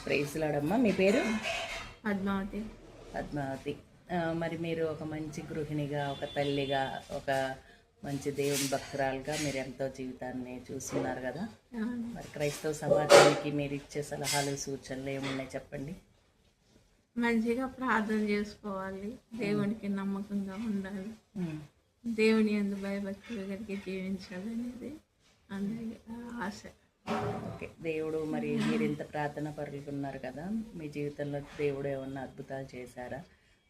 ప్రైజ్లాడమ్మా. మీ పేరు? పద్మావతి. పద్మావతి. మరి మీరు ఒక మంచి గృహిణిగా, ఒక తల్లిగా, ఒక మంచి దేవుని భక్తురాలుగా మీరు ఎంతో జీవితాన్ని చూస్తున్నారు కదా. మరి క్రైస్తవ సమాజానికి మీరు ఇచ్చే సలహాలు, సూచనలు ఏమున్నాయి చెప్పండి. మంచిగా ప్రార్థన చేసుకోవాలి, దేవునికి నమ్మకంగా ఉండాలి, దేవుని యందు భయభక్తులు కలిగి జీవించాలనేది అందరి ఆశ. ఓకే. దేవుడు, మరి మీరు ఇంత ప్రార్థన పరులు ఉన్నారు కదా, మీ జీవితంలో దేవుడు ఏమన్నా అద్భుతాలు చేశారా?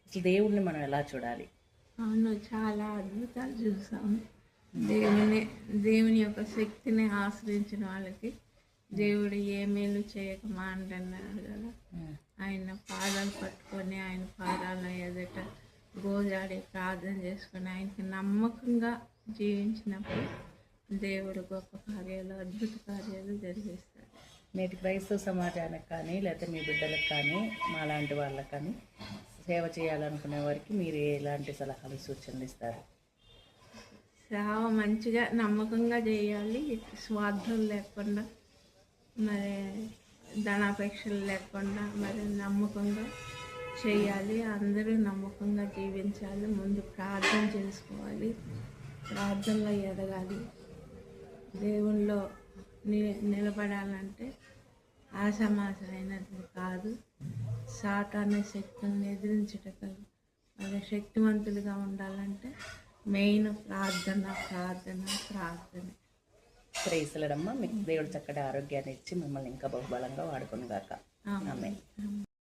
అసలు దేవుడిని మనం ఎలా చూడాలి? అవును, చాలా అద్భుతాలు చూసాము. దేవుని యొక్క శక్తిని ఆశ్రయించిన వాళ్ళకి దేవుడు ఏ మేలు చేయక మాండన్నాడు కదా. ఆయన పాదాలు పట్టుకొని ఆయన పాదాల ఎదుట గోజాడి ప్రార్థన చేసుకొని ఆయనకి నమ్మకంగా జీవించినప్పుడు దేవుడు గొప్ప కార్యాలు, అద్భుత కార్యాలు జరిగిస్తాడు. నేటి క్రైస్తవ సమాజానికి కానీ, లేకపోతే మీ బిడ్డలకు కానీ, మాలాంటి వాళ్ళకి కానీ సేవ చేయాలనుకునే వారికి మీరు ఎలాంటి సలహాలు, సూచనలు ఇస్తారు? సేవ మంచిగా నమ్మకంగా చేయాలి, స్వార్థం లేకుండా, మరి ధనాపేక్షలు లేకుండా, మరి నమ్మకంగా చేయాలి. అందరూ నమ్మకంగా జీవించాలి. ముందు ప్రార్థన చేసుకోవాలి, ప్రార్థనలో ఎదగాలి. దేవుల్లో నిలబడాలంటే ఆషామాషమైనది కాదు. సాతాను శక్తులను ఎదిరించటం, మరి శక్తివంతులుగా ఉండాలంటే మెయిన్ ప్రార్థన. ప్రైజ్లాడమ్మా. మీకు దేవుడు చక్కటి ఆరోగ్యాన్ని ఇచ్చి మిమ్మల్ని ఇంకా బహుబలంగా వాడుకొని గాక. ఆమేన్.